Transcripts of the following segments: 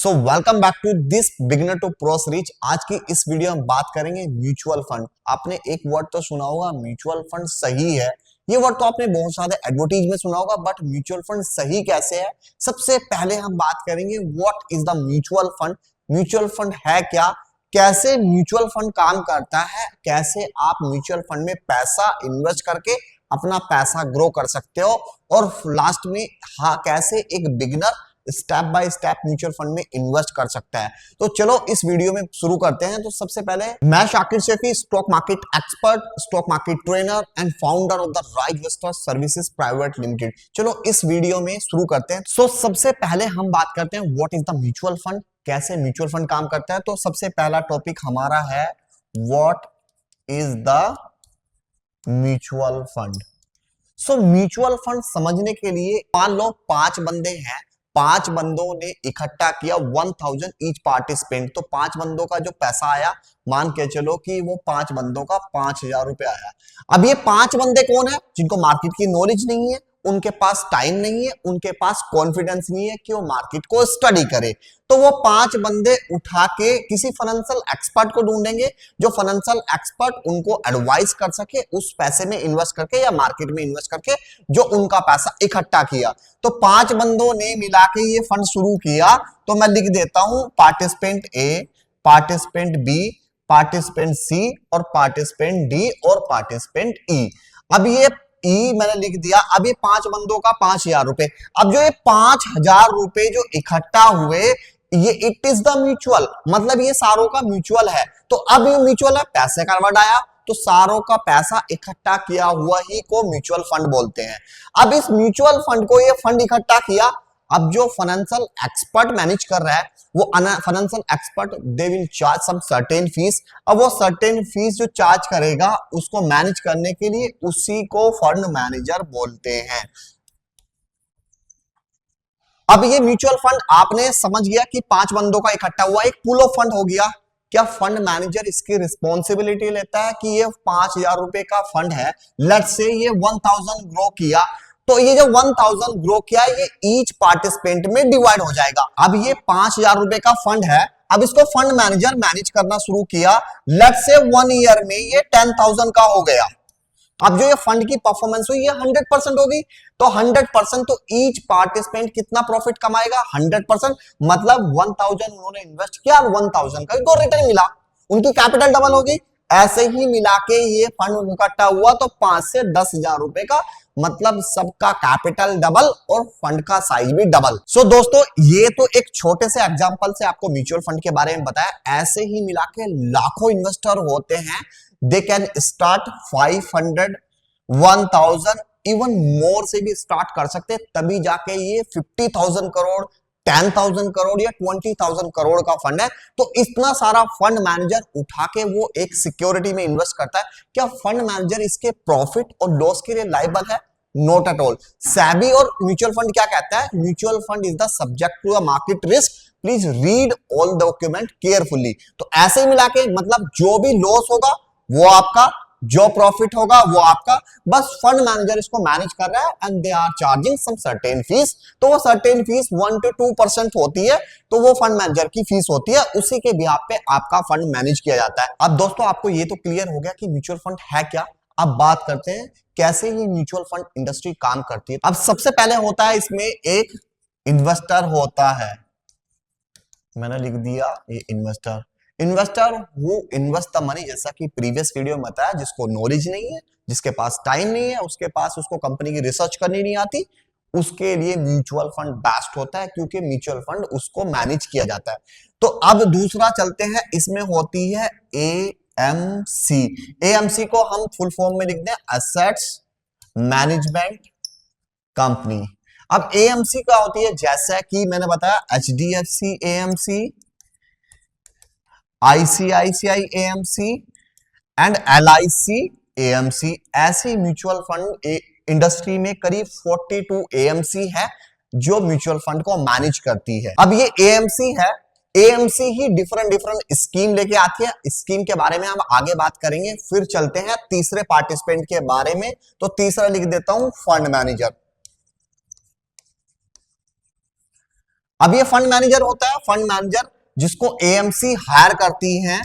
So welcome back to this beginner to pros reach. आज की इस वीडियो में बात करेंगे म्यूचुअल फंड। आपने एक वर्ड तो सुना होगा म्यूचुअल फंड सही है। ये वर्ड तो आपने बहुत सारे एडवर्टीज में सुना होगा, बट म्यूचुअल फंड सही कैसे है? सबसे पहले हम बात करेंगे what is the mutual fund. Mutual fund है क्या, कैसे म्यूचुअल फंड काम करता है, कैसे आप म्यूचुअल फंड में पैसा इन्वेस्ट करके अपना पैसा ग्रो कर सकते हो, और लास्ट में हाँ कैसे एक beginner step by step mutual fund में इन्वेस्ट कर सकता है। तो चलो इस वीडियो में शुरू करते हैं। तो सबसे पहले मैं Shakir Shefi, stock market expert, stock market trainer and founder of the Right Investor Services Private Limited. चलो इस वीडियो में शुरू करते हैं। सो सबसे पहले हम बात करते हैं what is the mutual fund, कैसे म्यूचुअल फंड काम करता है। तो सबसे पहला टॉपिक हमारा है what is the mutual fund. So mutual fund समझने के लिए मान लो 5 बंदे हैं, 5 बंदों ने इकट्ठा किया 1000 ईच पार्टिसिपेंट। तो 5 बंदों का जो पैसा आया, मान के चलो कि वो 5 बंदों का 5000 रुपए आया। अब ये 5 बंदे कौन है? जिनको मार्केट की नॉलेज नहीं है, उनके पास टाइम नहीं है, उनके पास कॉन्फिडेंस नहीं है कि वो मार्केट को स्टडी करे। तो वो 5 बंदे उठा के किसी फाइनेंशियल एक्सपर्ट को ढूंढेंगे, जो फाइनेंशियल एक्सपर्ट उनको एडवाइस कर सके उस पैसे में इन्वेस्ट करके या मार्केट में इन्वेस्ट करके जो उनका पैसा इकट्ठा किया। तो 5 बंदों ने मिला के ये फंड शुरू किया। तो मैं लिख देता हूं पार्टिसिपेंट ए, पार्टिसिपेंट बी, पार्टिसिपेंट सी और पार्टिसिपेंट डी और पार्टिसिपेंट ई। अब ये ई मैंने लिख दिया। अब ये 5 बंदों का 5000 रुपए। अब जो ये 5000 रुपए जो इकट्ठा हुए, ये इट इज द म्यूचुअल, मतलब ये सारों का म्यूचुअल है। तो अब ये म्यूचुअल है, पैसे का वर्ड आया, तो सारों का पैसा इकट्ठा किया हुआ ही को म्यूचुअल फंड बोलते हैं। अब इस म्यूचुअल फंड को ये फंड इकट्ठा किया। अब जो फाइनेंशियल एक्सपर्ट मैनेज कर रहा है, वो financial expert they will charge some certain fees. अब वो सर्टेन फीस जो चार्ज करेगा उसको मैनेज करने के लिए उसी को फंड मैनेजर बोलते हैं। अब ये म्यूचुअल फंड आपने समझ गया कि 5 बंदों का इकट्ठा हुआ एक पूल ऑफ फंड हो गया। क्या फंड मैनेजर इसकी रिस्पॉन्सिबिलिटी लेता है कि ये 5000 रुपए का फंड है, लेट्स से ये 1000 ग्रो किया, तो ये जो 1000 ग्रो किया ये ईच पार्टिसिपेंट में डिवाइड हो जाएगा। अब ये 5000 रुपए का फंड है, अब इसको फंड मैनेजर मैनेज करना शुरू किया, लेट्स से 1 ईयर में ये 10,000 का हो गया। अब जो ये फंड की परफॉर्मेंस हुई ये 100% होगी। तो 100% तो ईच पार्टिसिपेंट कितना प्रॉफिट कमाएगा? 100%, मतलब 1000 उन्होंने इन्वेस्ट किया, 1000 का इनको रिटर्न मिला, उनकी कैपिटल डबल होगी। ऐसे ही मिला के ये फंड इकट्ठा हुआ तो 5 से 10,000 रुपए का, मतलब सबका कैपिटल डबल और फंड का साइज भी डबल। सो दोस्तों, ये तो एक छोटे से एग्जांपल से आपको म्यूचुअल फंड के बारे में बताया। ऐसे ही मिला के लाखों इन्वेस्टर होते हैं। They can start 500, 1000, even more से भी स्टार्ट कर सकते, तभी जाके ये 50,000 करोड़, 10,000 करोड़ या 20,000 करोड़ का फंड है। तो इतना सारा फंड मैनेजर उठा के वो एक सिक्योरिटी में इन्वेस्ट करता है। क्या फंड मैनेजर इसके प्रॉफिट और लॉस के लिए लायबल है? Not at all. सेबी और म्यूचुअल फंड क्या कहता है? Mutual fund is the subject to the market risk, please read all document carefully. तो ऐसे ही मिला के मतलब जो भी लॉस होगा वो आपका, जो प्रॉफिट होगा वो आपका, बस फंड मैनेजर इसको मैनेज कर रहा है and they are charging some certain fees. तो वो सर्टेन फीस 1 to 2% होती है, तो वो फंड मैनेजर की फीस होती है, उसी के बिहाफ पे आपका फंड मैनेज किया जाता है। अब दोस्तों आपको ये तो क्लियर हो गया कि म्यूचुअल फंड है क्या। अब बात करते हैं कैसे ये म्यूचुअल फंड इंडस्ट्री काम करती है। अब सबसे पहले होता है इसमें एक इन्वेस्टर होता है, मैंने लिख दिया ये investor. Investor who invest the money, जैसा कि प्रीवियस वीडियो में बताया, जिसको नॉलेज नहीं है, जिसके पास टाइम नहीं है, उसके पास उसको कंपनी की रिसर्च करनी नहीं आती, उसके लिए म्यूचुअल फंड बेस्ट होता है, क्योंकि म्यूचुअल फंड उसको मैनेज किया जाता है। तो अब दूसरा चलते हैं, इसमें होती है एएमसी। एएमसी को हम फुल फॉर्म में लिखते हैं एसेट्स मैनेजमेंट कंपनी। अब एएमसी क्या होती है? जैसा कि मैंने बताया HDFC AMC, ICICI AMC and LIC AMC, ऐसी म्यूचुअल फंड इंडस्ट्री में करीब 42 एएमसी है जो म्यूचुअल फंड को मैनेज करती है। अब ये एएमसी है, एएमसी ही डिफरेंट डिफरेंट स्कीम लेके आती है। स्कीम के बारे में हम आगे बात करेंगे। फिर चलते हैं तीसरे पार्टिसिपेंट के बारे में। तो तीसरा लिख देता हूं फंड मैनेजर। अब ये फंड मैनेजर होता है, फंड मैनेजर जिसको एएमसी हायर करती हैं,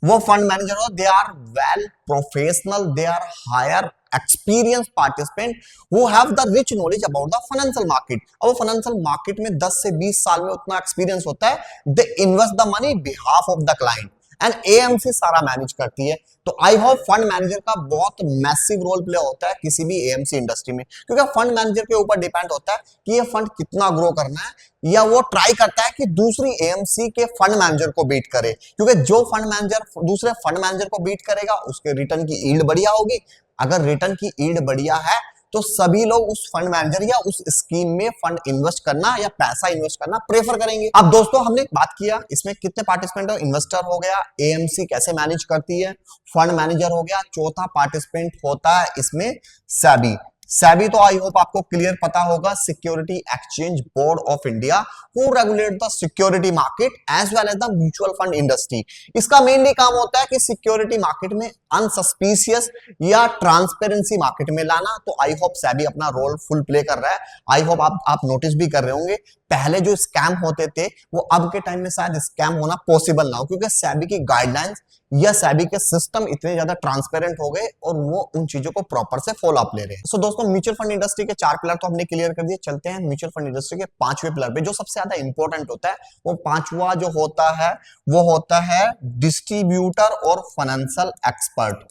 वो फंड मैनेजर हो, they are well professional, they are higher experience participant who have the rich knowledge about the financial market. अब वो फाइनेंशियल मार्केट में 10 से 20 साल में उतना एक्सपीरियंस होता है। They invest the money behalf of the client and AMC सारा मैनेज करती है। तो आई होप फंड मैनेजर का बहुत मैसिव रोल प्ले होता है किसी भी एएमसी इंडस्ट्री में, क्योंकि फंड मैनेजर के ऊपर डिपेंड होता है कि ये फंड कितना ग्रो करना है, या वो ट्राई करता है कि दूसरी एएमसी के फंड मैनेजर को बीट करे, क्योंकि जो फंड मैनेजर दूसरे फंड मैनेजर को बीट करेगा उसके रिटर्न की यील्ड बढ़िया होगी। अगर रिटर्न की यील्ड बढ़िया है तो सभी लोग उस फंड मैनेजर या उस स्कीम में फंड इन्वेस्ट करना या पैसा इन्वेस्ट करना प्रेफर करेंगे। अब दोस्तों हमने बात किया इसमें कितने पार्टिसिपेंट हो, इन्वेस्टर हो गया, एएमसी कैसे मैनेज करती है, फंड मैनेजर हो गया, चौथा पार्टिसिपेंट होता है इसमें सेबी। सेबी तो आई होप आपको क्लियर पता होगा, security exchange board of India, who regulate the security market as well as the mutual fund industry. इसका मेनली काम होता है कि सिक्योरिटी मार्केट में अनसस्पिशियस या ट्रांसपेरेंसी मार्केट में लाना। तो आई होप सेबी अपना रोल फुल प्ले कर रहा है। आई होप आप नोटिस भी कर रहे होंगे, पहले जो स्कैम होते थे वो अब के टाइम में शायद स्कैम होना पॉसिबल ना हो, क्योंकि सेबी की गाइडलाइंस या सेबी के सिस्टम इतने ज्यादा ट्रांसपेरेंट हो गए और वो उन चीजों को प्रॉपर से फॉलो अप ले रहे हैं। सो दोस्तों म्यूचुअल फंड इंडस्ट्री के 4 पिलर तो हमने क्लियर कर दिए। चलते हैं म्यूचुअल फंड इंडस्ट्री के 5वें पिलर पे, जो सबसे ज्यादा इंपॉर्टेंट होता है। वो 5वां जो होता है वो होता है डिस्ट्रीब्यूटर और फाइनेंशियल एक्सपर्ट।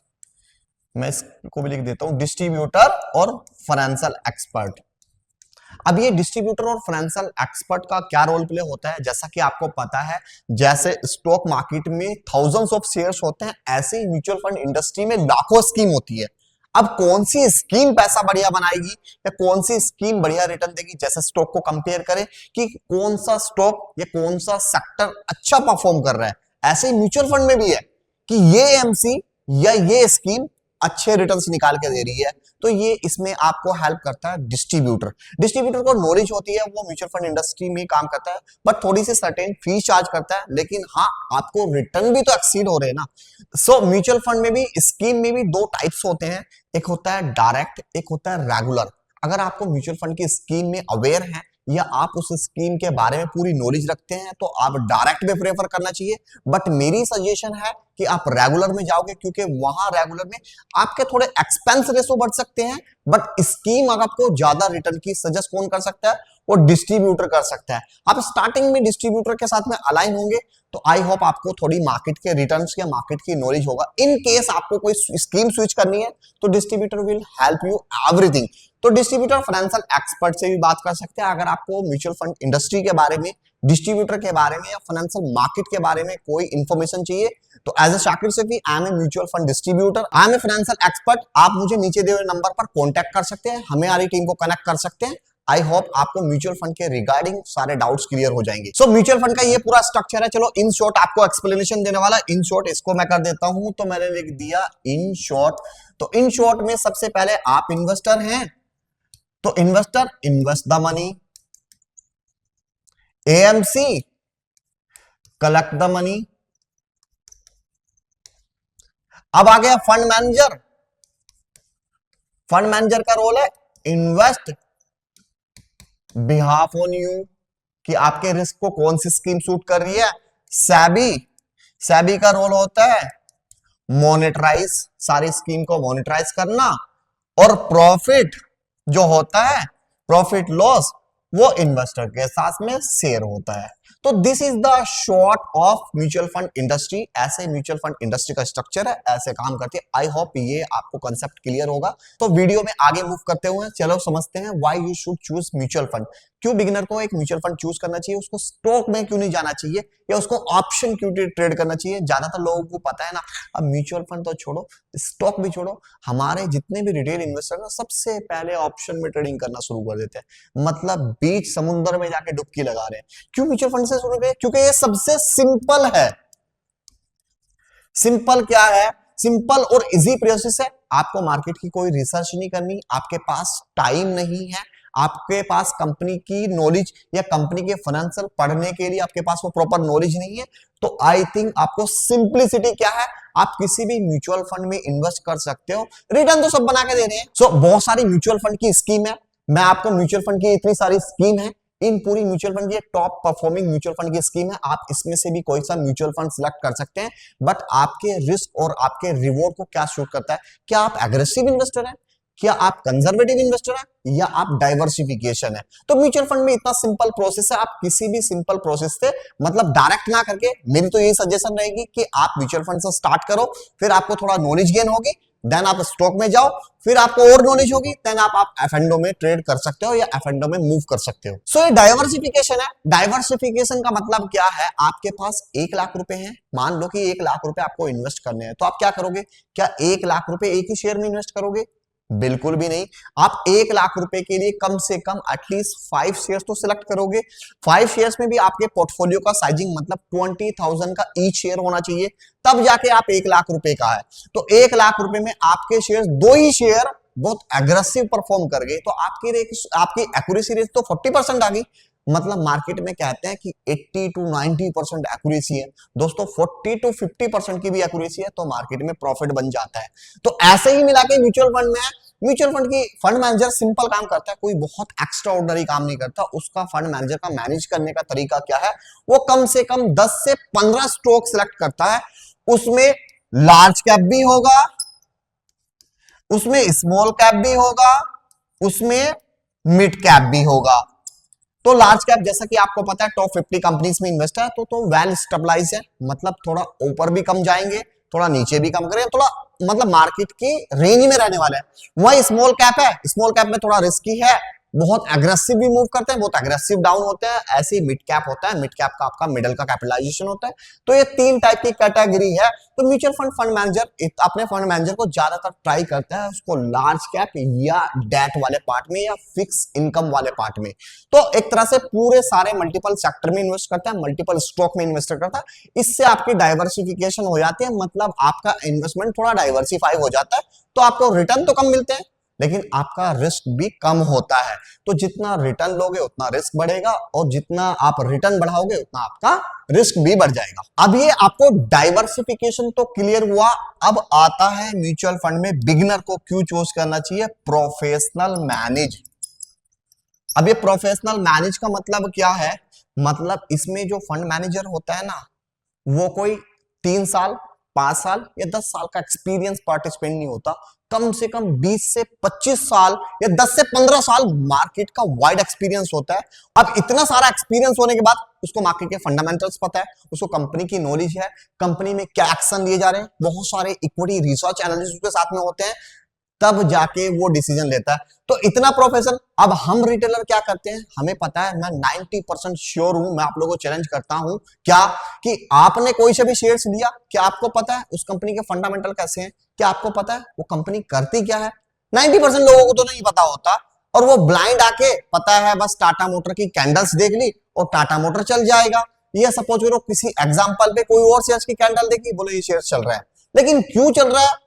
मैं इसको भी लिख देता हूं, डिस्ट्रीब्यूटर और फाइनेंशियल एक्सपर्ट। अब ये डिस्ट्रीब्यूटर और फाइनेंशियल एक्सपर्ट का क्या रोल प्ले होता है, जैसा कि आपको पता है जैसे स्टॉक मार्केट में थाउजेंड्स ऑफ शेयर्स होते हैं, ऐसे ही म्यूचुअल फंड इंडस्ट्री में लाखों स्कीम होती है। अब कौन सी स्कीम पैसा बढ़िया बनाएगी या कौन सी स्कीम बढ़िया रिटर्न देगी, जैसे स्टॉक को कंपेयर करें कि कौन सा स्टॉक या कौन सा सेक्टर अच्छा परफॉर्म कर रहा है, ऐसे ही म्यूचुअल फंड में भी है कि ये एमसी या ये स्कीम अच्छे रिटर्न्स निकाल के दे रही है। तो ये इसमें आपको हेल्प करता है डिस्ट्रीब्यूटर। डिस्ट्रीब्यूटर को नॉलेज होती है, वो म्यूचुअल फंड इंडस्ट्री में काम करता है, बट थोड़ी सी सर्टेन फीस चार्ज करता है, लेकिन हाँ आपको रिटर्न भी तो एक्सीड हो रहे हैं ना। सो म्यूचुअल फंड में भी स्कीम में भी 2 टाइप्स होते हैं, एक होता है डायरेक्ट, एक होता है रेगुलर। अगर आपको म्यूचुअल फंड की स्कीम में अवेयर है या आप उस स्कीम के बारे में पूरी नॉलेज रखते हैं तो आप डायरेक्ट में प्रेफर करना चाहिए, बट मेरी सजेशन है कि आप रेगुलर में जाओगे, क्योंकि वहां रेगुलर में आपके थोड़े एक्सपेंस रेशो बढ़ सकते हैं, बट स्कीम अगर आपको ज्यादा रिटर्न की सजेस्ट कौन कर सकता है, वो डिस्ट्रीब्यूटर कर सकता है। आप स्टार्टिंग में डिस्ट्रीब्यूटर के साथ में अलाइन होंगे तो आई होप आपको थोड़ी मार्केट के रिटर्न्स या मार्केट की नॉलेज होगा। इन केस आपको कोई स्कीम स्विच करनी है तो distributor will help you everything. तो डिस्ट्रीब्यूटर फाइनेंशियल एक्सपर्ट से भी बात कर सकते हैं। अगर आपको म्यूचुअल फंड इंडस्ट्री के बारे में, डिस्ट्रीब्यूटर के बारे में या फाइनेंशियल मार्केट के बारे में कोई इंफॉर्मेशन चाहिए तो as a Shakir Saifi, I am a mutual fund distributor, I am a financial expert. आप मुझे नीचे दिए हुए नंबर पर कॉन्टैक्ट कर सकते हैं, हमारी टीम को कनेक्ट कर सकते हैं। आई होप आपको म्यूचुअल फंड के रिगार्डिंग सारे डाउट्स क्लियर हो जाएंगे। सो म्यूचुअल फंड का ये पूरा स्ट्रक्चर है। चलो इन शॉर्ट आपको एक्सप्लेनेशन देने वाला, इन शॉर्ट इसको मैं कर देता हूं, तो मैंने लिख दिया इन शॉर्ट। तो इन शॉर्ट में सबसे पहले आप इन्वेस्टर हैं तो investor invest the money, AMC collect the money. अब आ गया फंड मैनेजर। फंड मैनेजर का रोल है इन्वेस्ट बिहाफ ऑन यू, कि आपके रिस्क को कौन सी स्कीम सूट कर रही है। सेबी का रोल होता है मॉनिटराइज, सारी स्कीम को मॉनिटराइज करना, और प्रॉफिट जो होता है, प्रॉफिट लॉस, वो इन्वेस्टर के साथ में शेयर होता है। तो this is the short of mutual fund industry. ऐसे म्यूचुअल फंड इंडस्ट्री का स्ट्रक्चर है, ऐसे काम करती है। आई होप ये आपको कंसेप्ट क्लियर होगा। तो वीडियो में आगे मूव करते हुए चलो समझते हैं why you should choose mutual fund. क्यों बिगिनर को एक म्यूचुअल फंड चूज करना चाहिए, उसको स्टॉक में क्यों नहीं जाना चाहिए या उसको ऑप्शन क्यों ट्रेड करना चाहिए। ज्यादातर लोगों को पता है ना, अब म्यूचुअल फंड तो छोड़ो, स्टॉक भी छोड़ो, हमारे जितने भी रिटेल इन्वेस्टर ना सबसे पहले ऑप्शन में ट्रेडिंग करना शुरू कर देते हैं, मतलब बीच समुद्र में जाके डुबकी लगा रहे हैं। क्यों म्यूचुअल फंड से शुरू करें, क्योंकि ये सबसे सिंपल है। सिंपल क्या है, सिंपल और इजी प्रोसेस है। आपको मार्केट की कोई रिसर्च नहीं करनी, आपके पास टाइम नहीं है, आपके पास कंपनी की नॉलेज या कंपनी के फाइनेंशियल पढ़ने के लिए आपके पास वो प्रॉपर नॉलेज नहीं है। तो आई थिंक आपको सिंप्लिसिटी क्या है, आप किसी भी म्यूचुअल फंड में इन्वेस्ट कर सकते हो, रिटर्न तो सब बना के दे रहे हैं। सो बहुत सारी म्यूचुअल फंड की स्कीम है, मैं आपको म्यूचुअल फंड की इतनी सारी स्कीम है, इन पूरी म्यूचुअल फंड की एक टॉप परफॉर्मिंग म्यूचुअल फंड की स्कीम है। आप इसमें से भी कोई सा म्यूचुअल फंड सिलेक्ट कर सकते हैं, बट आपके रिस्क और आपके रिवॉर्ड को क्या शूट करता है, क्या आप एग्रेसिव इन्वेस्टर हैं, क्या आप कंजर्वेटिव इन्वेस्टर हैं, या आप डाइवर्सिफिकेशन है। तो म्यूचुअल फंड में इतना सिंपल प्रोसेस है, आप किसी भी सिंपल प्रोसेस से मतलब डायरेक्ट ना करके, मेरी तो यही सजेशन रहेगी कि आप म्यूचुअल फंड से स्टार्ट करो, फिर आपको थोड़ा नॉलेज गेन होगी, देन आप स्टॉक में जाओ, फिर आपको और नॉलेज होगी, देन आप एफ&ओ में ट्रेड कर सकते हो या एफ&ओ में मूव कर सकते हो। सो ये डाइवर्सिफिकेशन है। डाइवर्सिफिकेशन का मतलब क्या है, आपके पास 1 लाख रुपए हैं, मान लो कि 1 लाख रुपए आपको इन्वेस्ट करने हैं, तो आप क्या करोगे, क्या 1 लाख रुपए एक ही शेयर में इन्वेस्ट करोगे? बिल्कुल भी नहीं। आप 1 लाख रुपए के लिए कम से कम एटलीस्ट 5 शेयर्स तो सिलेक्ट करोगे। 5 शेयर्स में भी आपके पोर्टफोलियो का साइजिंग मतलब 20,000 का ईच शेयर होना चाहिए, तब जाके आप 1 लाख रुपए का है। तो 1 लाख रुपए में आपके शेयर, 2 ही शेयर बहुत एग्रेसिव परफॉर्म कर गए, तो आपकी एक्यूरेसी रेट तो 40% आ गई। मतलब मार्केट में कहते हैं कि 80 to 90% एक्यूरेसी है दोस्तों, 40 to 50% की भी एक्यूरेसी है तो मार्केट में प्रॉफिट बन जाता है। तो ऐसे ही मिला के म्यूचुअल फंड में, म्यूचुअल फंड की फंड मैनेजर सिंपल काम करता है, कोई बहुत एक्स्ट्रा ऑर्डिनरी काम नहीं करता। उसका फंड मैनेजर का मैनेज करने का तरीका क्या है, वो कम से कम 10 से 15 स्टॉक सिलेक्ट करता है। उसमें लार्ज कैप भी होगा, उसमें स्मॉल कैप भी होगा, उसमें मिड कैप भी होगा। तो लार्ज कैप जैसा कि आपको पता है टॉप 50 कंपनीज में इन्वेस्ट है, तो वेल स्टेबलाइज है, मतलब थोड़ा ऊपर भी कम जाएंगे, थोड़ा नीचे भी कम करें, थोड़ा मतलब मार्केट की रेंज में रहने वाला है। वही स्मॉल कैप है, स्मॉल कैप में थोड़ा रिस्की है, बहुत एग्रेसिव भी मूव करते हैं, बहुत एग्रेसिव डाउन होते हैं। ऐसे ही मिड कैप होता है, मिड कैप का आपका मिडल का कैपिटलाइजेशन होता है। तो ये 3 टाइप की कैटेगरी है। तो म्यूचुअल फंड मैनेजर अपने फंड मैनेजर को ज्यादातर ट्राई करता है उसको लार्ज कैप या डेट वाले पार्ट में या फिक्स इनकम वाले पार्ट में। तो एक तरह से पूरे सारे मल्टीपल सेक्टर में इन्वेस्ट करता है, मल्टीपल स्टॉक में इन्वेस्ट करता है। इससे आपकी डाइवर्सिफिकेशन हो जाती है, मतलब आपका इन्वेस्टमेंट थोड़ा डाइवर्सिफाई हो जाता है। तो आपको रिटर्न तो कम मिलते हैं, लेकिन आपका रिस्क भी कम होता है। तो जितना रिटर्न लोगे उतना रिस्क बढ़ेगा, और जितना आप रिटर्न बढ़ाओगे उतना आपका रिस्क भी बढ़ जाएगा। अब ये आपको डाइवर्सिफिकेशन तो क्लियर हुआ। अब आता है म्यूचुअल फंड में बिगिनर को क्यों चूज करना चाहिए, प्रोफेशनल मैनेज। अब ये प्रोफेशनल मैनेज का मतलब क्या है, मतलब इसमें जो फंड मैनेजर होता है ना, वो कोई 3 साल 5 साल या 10 साल का एक्सपीरियंस पार्टिसिपेंट नहीं होता, कम से कम 20 से 25 साल या 10 से 15 साल मार्केट का वाइड एक्सपीरियंस होता है। अब इतना सारा एक्सपीरियंस होने के बाद उसको मार्केट के फंडामेंटल्स पता है, उसको कंपनी की नॉलेज है, कंपनी में क्या एक्शन लिए जा रहे हैं, बहुत सारे इक्विटी रिसर्च एनालिसिस उसके साथ में होते हैं, तब जाके वो डिसीजन लेता है। तो इतना प्रोफेशनल। अब हम रिटेलर क्या करते हैं, हमें पता है, मैं 90% श्योर हूं, मैं आप लोगों को चैलेंज करता हूं क्या, कि आपने कोई से भी शेयर्स लिया, क्या आपको पता है उस कंपनी के फंडामेंटल कैसे हैं, क्या आपको पता है वो कंपनी करती क्या है? 90% लोगों को तो नहीं पता होता, और वो ब्लाइंड आके पता है बस टाटा मोटर की कैंडल्स देख ली और टाटा मोटर चल जाएगा। ये सपोज करो किसी एग्जांपल पे कोई और शेयर्स की कैंडल देखी, बोले ये शेयर चल रहा है, लेकिन क्यों चल रहा है,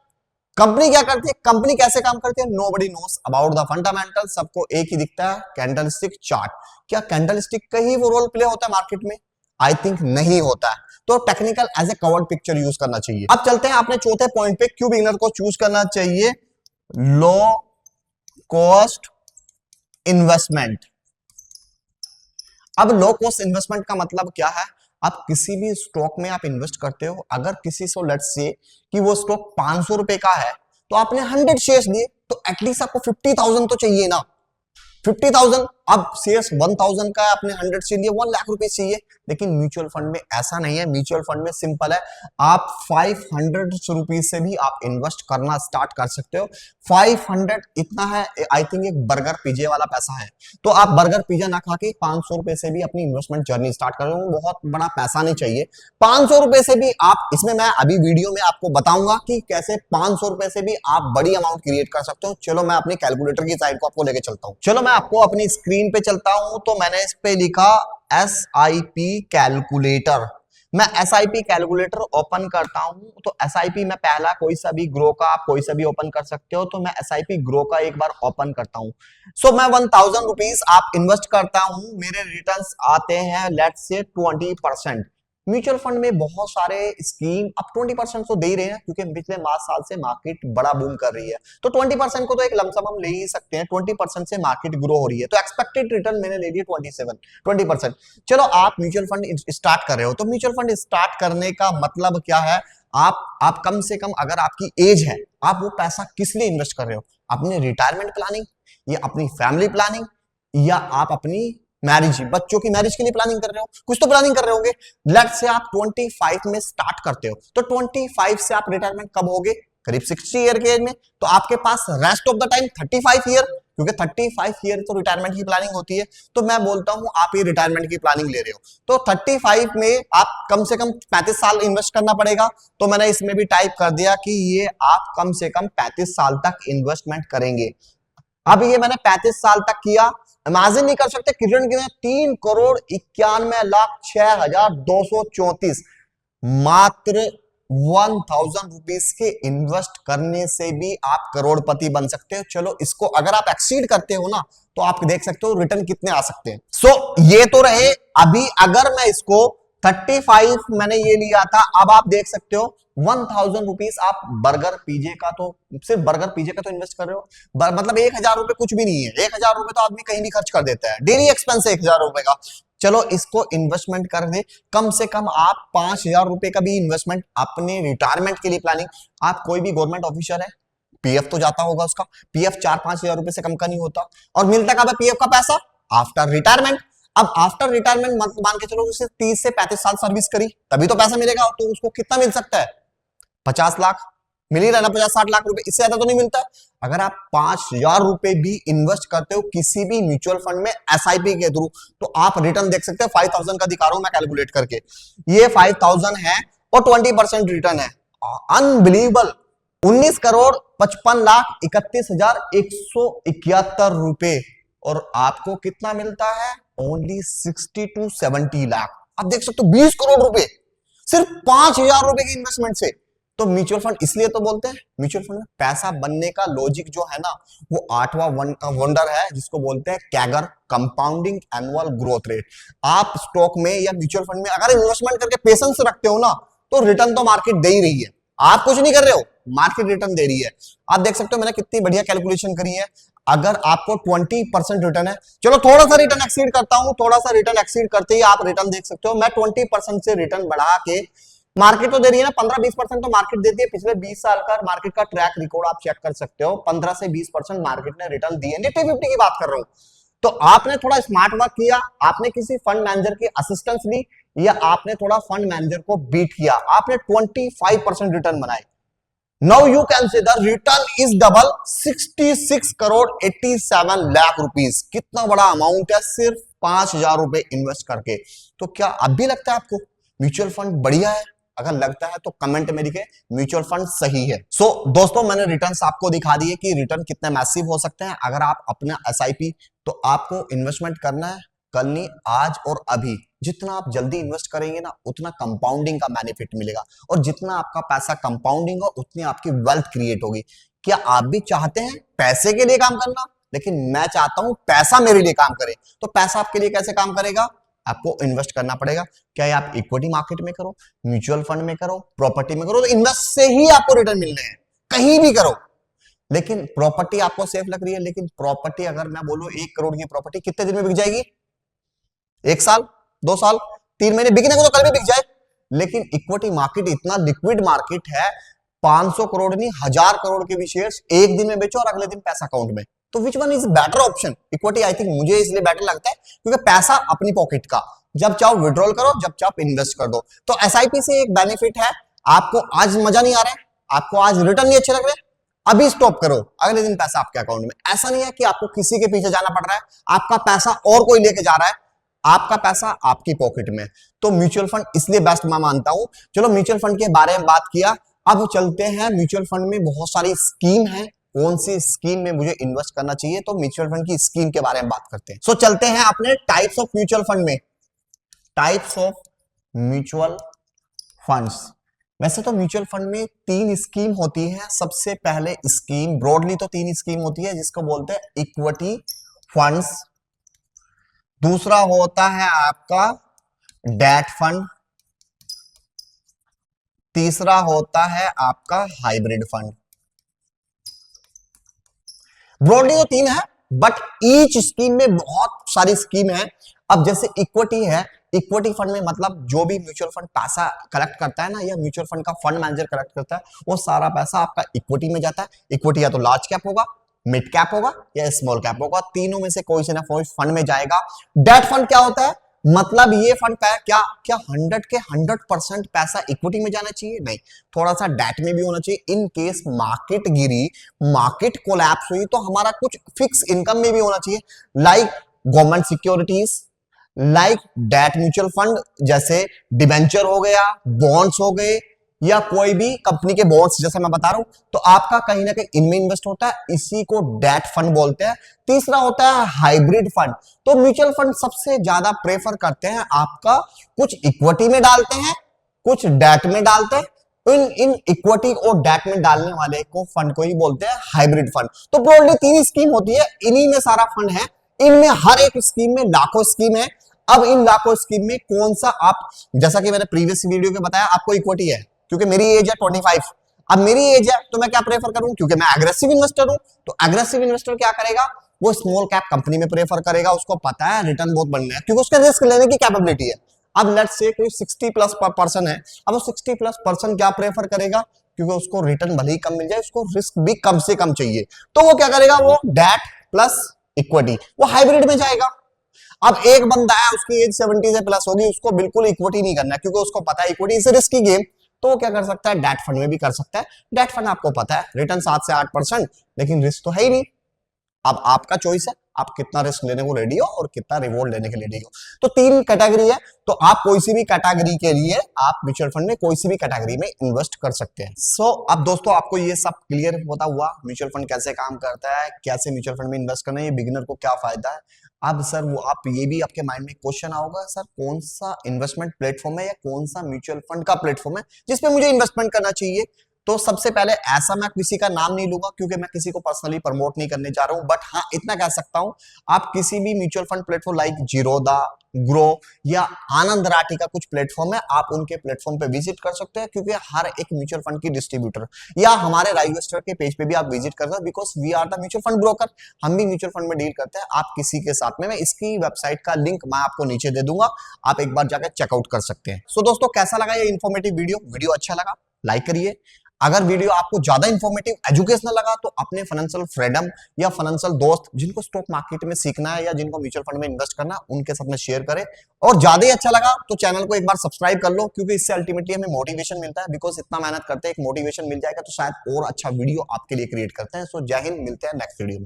कंपनी क्या करती है, कंपनी कैसे काम करती है, nobody knows about the fundamental. सबको एक ही दिखता है, कैंडलस्टिक चार्ट। क्या कैंडलस्टिक का ही वो रोल प्ले होता है मार्केट में? आई थिंक नहीं होता है। तो technical as a covered picture use करना चाहिए। अब चलते हैं अपने चौथे पॉइंट पे, क्यों बिगिनर को चूज करना चाहिए, लो कॉस्ट इन्वेस्टमेंट। अब लो कॉस्ट इन्वेस्टमेंट का मतलब क्या है, आप किसी भी स्टॉक में आप इन्वेस्ट करते हो, अगर किसी से लेट्स से कि वो स्टॉक 500 रुपए का है, तो आपने 100 शेयर्स लिए, तो एटलीस्ट आपको 50,000 तो चाहिए ना, 50,000। अब शेयर्स 1,000 का है, आपने 100 से लिए, 1 लाख रुपए चाहिए। लेकिन म्यूचुअल फंड में ऐसा नहीं है, म्यूचुअल फंड में सिंपल है, आप 500 रुपीज से भी आप इन्वेस्ट करना स्टार्ट कर सकते हो। 500 इतना है, आई थिंक एक बर्गर पिज्जे वाला पैसा है। तो आप बर्गर पिज्जा ना खा के 500 रुपए से भी अपनी इन्वेस्टमेंट जर्नी स्टार्ट कर रहे हो, बहुत बड़ा पैसा नहीं चाहिए। 500 रुपए से भी आप, इसमें मैं अभी वीडियो में आपको बताऊंगा कि कैसे 500 रुपए से भी आप बड़ी अमाउंट क्रिएट कर सकते हो। चलो मैं अपनी कैलकुलेटर की साइड को आपको लेके चलता हूं। चलो मैं आपको अपनी स्क्रीन पे चलता हूं, तो मैंने इस पे लिखा SIP कैलकुलेटर। मैं SIP कैलकुलेटर ओपन करता हूं, तो SIP में पहला कोई सा भी ग्रो का आप कोई सा भी ओपन कर सकते हो, तो मैं SIP ग्रो का एक बार ओपन करता हूं। सो मैं 1000 रुपीज आप इन्वेस्ट करता हूं, मेरे रिटर्न्स आते हैं लेट्स से 20%। म्यूचुअल फंड में बहुत सारे स्कीम अब 20% तो दे ही रहे हैं, क्योंकि पिछले 5 साल से मार्केट बड़ा बूम कर रही है, तो 20% को तो एक लमसम हम ले ही सकते हैं। 20% से मार्केट ग्रो हो रही है, तो एक्सपेक्टेड रिटर्न मैंने ले लिया 20%। चलो आप म्यूचुअल फंड स्टार्ट कर रहे हो, तो म्यूचुअल फंड स्टार्ट करने का मतलब क्या है? आप कम से कम, अगर आपकी एज है, आप वो पैसा किस लिए इन्वेस्ट कर रहे हो? अपने रिटायरमेंट प्लानिंग, या अपनी फैमिली प्लानिंग, या आप अपनी मैरिज, बच्चों की मैरिज के लिए प्लानिंग कर रहे हो? कुछ तो प्लानिंग कर रहे होंगे। लेट्स से आप 25 में स्टार्ट करते हो, तो 25 से आप रिटायरमेंट कब होगे? करीब 60 ईयर के एज में। तो आपके पास rest of the time 35 year, क्योंकि 35 ईयर तो रिटायरमेंट की प्लानिंग होती है। तो मैं बोलता हूं आप ये रिटायरमेंट की प्लानिंग ले रहे हो, तो 35 में आप कम से कम 35 साल इन्वेस्ट करना पड़ेगा। तो मैंने इसमें भी टाइप कर दिया कि ये आप कम से कम 35 साल तक इन्वेस्टमेंट करेंगे। अब ये मैंने 35 साल तक किया, इमेजिन नहीं कर सकते रिटर्न कितने? 3,91,06,234। मात्र 1000 रुपीज के इन्वेस्ट करने से भी आप करोड़पति बन सकते हो। चलो इसको अगर आप एक्सीड करते हो ना, तो आप देख सकते हो रिटर्न कितने आ सकते हैं। ये तो रहे। अभी अगर मैं इसको 35 मैंने ये लिया था, अब आप देख सकते हो 1000 रुपीज आप बर्गर पिज्जे का, तो सिर्फ बर्गर पिज्जे का तो इन्वेस्ट कर रहे हो। मतलब 1000 रुपए कुछ भी नहीं है। 1000 रुपए तो आदमी कहीं भी खर्च कर देता है, डेली एक्सपेंस है 1000 रुपए का। चलो इसको इन्वेस्टमेंट कर दे, कम से कम आप 5000 रुपए का भी इन्वेस्टमेंट अपने रिटायरमेंट के लिए प्लानिंग। आप कोई भी गवर्नमेंट ऑफिसर है, पीएफ तो जाता होगा उसका, पीएफ 4-5 हजार रुपए से कम का नहीं होता। और मिलता कब है पीएफ का पैसा? After retirement. अब आफ्टर रिटायरमेंट मान के चलो उसे 30 से 35 साल सर्विस करी, तभी तो पैसा मिलेगा। तो उसको कितना मिल सकता है? 50 लाख मिल ही रहा ना, 50-60 लाख रुपए, इससे ज्यादा तो नहीं मिलता। अगर आप 5000 रुपए भी इन्वेस्ट करते हो किसी भी म्यूचुअल फंड में एसआईपी के थ्रू, तो आप रिटर्न देख सकते हो। 5000 का दिखा रहा हूं मैं कैलकुलेट करके, ये 5000 है और 20% रिटर्न है। अनबिलीवेबल। 19,55,31,171 रुपए, और आपको कितना मिलता है? Only 60 to 70 lakh. आप देख सकते हो 20 करोड़ रुपए सिर्फ 5000 रुपए की इन्वेस्टमेंट से। तो म्यूचुअल फंड इसलिए तो बोलते हैं, म्यूचुअल फंड में पैसा बनने का लॉजिक जो है ना, वो 8वां वंडर है, जिसको बोलते हैं CAGR, compounding annual growth rate. आप स्टॉक में या म्यूचुअल फंड में अगर इन्वेस्टमेंट करके पेशेंस रखते हो ना, तो रिटर्न तो मार्केट दे ही रही है। आप कुछ नहीं कर रहे हो, मार्केट रिटर्न दे रही है। आप देख सकते हो मैंने कितनी बढ़िया कैलकुलेशन करी है। अगर आपको 20% रिटर्न है, चलो थोड़ा सा रिटर्न एक्सीड करता हूं, थोड़ा सा रिटर्न एक्सीड करते ही आप रिटर्न देख सकते हो। मैं 20% से रिटर्न बढ़ा के, मार्केट तो दे रही है ना 15-20% तो मार्केट देती है। पिछले 20 साल का मार्केट का ट्रैक रिकॉर्ड आप चेक कर सकते हो, 15 से 20% मार्केट ने रिटर्न दिए। निफ्टी 50 की बात कर रहा हूं। तो आपने थोड़ा स्मार्ट वर्क किया, आपने किसी फंड मैनेजर की असिस्टेंस ली, या आपने थोड़ा फंड मैनेजर को बीट किया, आपने 25% रिटर्न बनाए। Now you can say the return is double, 66 crore 87 lakh rupees. कितना बड़ा अमाउंट है सिर्फ 5000 रुपए इन्वेस्ट करके। तो क्या अब भी लगता है आपको म्यूचुअल फंड बढ़िया है? अगर लगता है तो कमेंट में लिखे म्यूचुअल फंड सही है। दोस्तों मैंने रिटर्न्स आपको दिखा दिए कि रिटर्न कितने मैसिव हो सकते हैं। अगर आप अपना एसआईपी, तो आपको इन्वेस्टमेंट करना है कल नहीं, आज और अभी। जितना आप जल्दी इन्वेस्ट करेंगे ना, उतना कंपाउंडिंग का बेनिफिट मिलेगा, और जितना आपका पैसा कंपाउंडिंग हो, उतनी आपकी वेल्थ क्रिएट होगी। क्या आप भी चाहते हैं पैसे के लिए काम करना? लेकिन मैं चाहता हूं पैसा मेरे लिए काम करे। तो पैसा आपके लिए कैसे काम करेगा? आपको इन्वेस्ट करना पड़ेगा। क्या आप इक्विटी मार्केट में करो, म्यूचुअल फंड में करो, प्रॉपर्टी में करो, तो इन्वेस्ट से ही आपको रिटर्न मिलने हैं। कहीं भी करो। लेकिन प्रॉपर्टी आपको सेफ लग रही है, लेकिन प्रॉपर्टी अगर मैं बोलूं 1 करोड़ की प्रॉपर्टी कितने दिन में बिक जाएगी? 1 साल, 2 साल, 3 महीने, बिकने को तो कल भी बिक जाए। लेकिन इक्विटी मार्केट इतना लिक्विड मार्केट है, 500 करोड़ नहीं 1000 करोड़ के भी शेयर्स एक दिन में बेचो और अगले दिन पैसा अकाउंट में। तो which one is better option? Equity I think मुझे इसलिए बेटर लगता है, क्योंकि पैसा अपनी पॉकेट का, जब चाहो विड्रॉल करो, जब चाहो इन्वेस्ट कर दो। तो एसआईपी से एक बेनिफिट है, आपको आज मजा नहीं आ रहा है, आपको आज रिटर्न नहीं अच्छे लग रहे, अभी स्टॉप करो, अगले दिन पैसा आपके अकाउंट में। ऐसा नहीं है कि आपको किसी के पीछे जाना पड़ रहा है, आपका पैसा और कोई लेके जा रहा है, आपका पैसा आपकी पॉकेट में। तो म्यूचुअल फंड इसलिए बेस्ट मैं मानता हूं। चलो म्यूचुअल फंड के बारे में बात किया, अब चलते हैं म्यूचुअल फंड में बहुत सारी स्कीम है, कौन सी स्कीम में मुझे इन्वेस्ट करना चाहिए, तो म्यूचुअल फंड की स्कीम के बारे में बात करते हैं। चलते हैं अपने टाइप्स ऑफ म्यूचुअल फंड में। Types of mutual funds. वैसे तो म्यूचुअल फंड में 3 स्कीम होती है। सबसे पहले स्कीम, ब्रॉडली तो 3 स्कीम होती है, जिसको बोलते हैं इक्विटी फंड्स, दूसरा होता है आपका डेट फंड, तीसरा होता है आपका हाइब्रिड फंड। ब्रॉडली तो तीन है, बट ईच स्कीम में बहुत सारी स्कीम है। अब जैसे इक्विटी है, इक्विटी फंड में मतलब जो भी म्यूचुअल फंड पैसा कलेक्ट करता है ना, या म्यूचुअल फंड का फंड मैनेजर कलेक्ट करता है, वो सारा पैसा आपका इक्विटी में जाता है। इक्विटी या तो लार्ज कैप होगा, मिड कैप होगा या स्मॉल कैप होगा, तीनों में से कोई से ना कोई फंड में जाएगा। डेट फंड क्या होता है, मतलब ये फंड क्या क्या 100% पैसा इक्विटी में जाना चाहिए? नहीं, थोड़ा सा डेट में भी होना चाहिए। In case market Giri, market collapse हुई, तो हमारा कुछ फिक्स इनकम में भी होना चाहिए, like government securities, like debt mutual fund, जैसे डिबेंचर हो गया, बॉन्ड्स हो गए, या कोई भी कंपनी के बॉन्ड्स जैसे मैं बता रहा हूं, तो आपका कहीं ना कहीं इनमें इन्वेस्ट होता है, इसी को डेट फंड बोलते हैं। तीसरा होता है हाइब्रिड फंड। तो म्यूचुअल फंड सबसे ज्यादा प्रेफर करते हैं आपका कुछ इक्विटी में डालते हैं, कुछ डेट में डालते हैं। इन इक्विटी और डेट में डालने वाले को फंड को ही बोलते हैं हाइब्रिड फंड। तो ब्रॉडली तीन स्कीम होती है, इन्हीं में सारा फंड है। इनमें हर एक स्कीम में लाखों स्कीम है। अब इन लाखों स्कीम में कौन सा आप, जैसा कि मैंने प्रीवियस वीडियो में बताया, आपको इक्विटी है क्योंकि मेरी एज है 25। अब मेरी एज है तो मैं क्या प्रेफर करूं, क्योंकि मैं एग्रेसिव इन्वेस्टर हूं, तो एग्रेसिव इन्वेस्टर क्या करेगा, वो स्मॉल कैप कंपनी में प्रेफर करेगा। उसको पता है रिटर्न बहुत बढ़ना है, क्योंकि उसके रिस्क लेने की कैपेबिलिटी है। अब लेट्स से कोई 60+ पर्सन है, अब वो 60+ पर्सन क्या प्रेफर करेगा, क्योंकि उसको रिटर्न भले ही कम मिल जाए, उसको रिस्क भी कम से कम चाहिए, तो वो क्या करेगा, वो डेट प्लस इक्विटी, वो हाइब्रिड में जाएगा। अब एक बंदा है, उसकी एज 70 से प्लस होगी, उसको बिल्कुल इक्विटी नहीं करना है, क्योंकि उसको पता है इक्विटी इज रिस्की गेम, तो वो क्या कर सकता है, डेट फंड में भी कर सकता है। डेट फंड आपको पता है रिटर्न 7 से 8%, लेकिन रिस्क तो है ही नहीं। अब आपका चॉइस है, आप कितना रिस्क लेने को रेडी हो और कितना रिवॉर्ड लेने के लिए रेडी हो। तो तीन कैटेगरी है, तो आप कोई सी भी कैटेगरी के लिए आप म्यूचुअल फंड में कोई सी भी कैटेगरी में इन्वेस्ट कर सकते हैं। सो अब दोस्तों आपको ये सब क्लियर होता हुआ, म्यूचुअल फंड कैसे काम करता है, कैसे म्यूचुअल फंड में इन्वेस्ट करना है, ये बिगिनर को क्या फायदा है। अब सर वो आप ये भी आपके माइंड में क्वेश्चन आओगा, सर कौन सा इन्वेस्टमेंट प्लेटफॉर्म है या कौन सा म्यूचुअल फंड का प्लेटफॉर्म है जिसपे मुझे इन्वेस्टमेंट करना चाहिए। तो सबसे पहले ऐसा मैं किसी का नाम नहीं लूंगा, क्योंकि मैं किसी को पर्सनली प्रमोट नहीं करने जा रहा हूं, बट हाँ इतना कह सकता हूं, आप किसी भी mutual fund platform like Zerodha, grow या आनंद राठी का कुछ प्लेटफॉर्म है, आप उनके प्लेटफॉर्म पे विजिट कर सकते हैं, क्योंकि हर एक म्यूचुअल फंड की डिस्ट्रीब्यूटर, या हमारे राइवेस्टर के पेज पे भी आप विजिट कर सकते हैं, because we are the mutual fund broker, हम भी म्यूचुअल फंड में डील करते हैं। आप किसी के साथ में, मैं इसकी वेबसाइट का लिंक मैं आपको नीचे दे दूंगा, आप एक बार जाकर चेकआउट कर सकते हैं। सो दोस्तों कैसा लगा ये इन्फॉर्मेटिव वीडियो अच्छा लगा लाइक करिए। अगर वीडियो आपको ज्यादा इंफॉर्मेटिव एजुकेशनल लगा तो अपने फाइनेंशियल फ्रीडम या फाइनेंशियल दोस्त जिनको स्टॉक मार्केट में सीखना है या जिनको म्यूचुअल फंड में इन्वेस्ट करना है, उनके साथ में शेयर करें। और ज्यादा ही अच्छा लगा तो चैनल को एक बार सब्सक्राइब कर लो, क्योंकि इससे अल्टीमेटली हमें मोटिवेशन मिलता है, बिकॉज इतना मेहनत करते हैं, एक मोटिवेशन मिल जाएगा तो शायद और अच्छा वीडियो आपके लिए क्रिएट करते हैं। सो जय हिंद, मिलते हैं नेक्स्ट वीडियो में।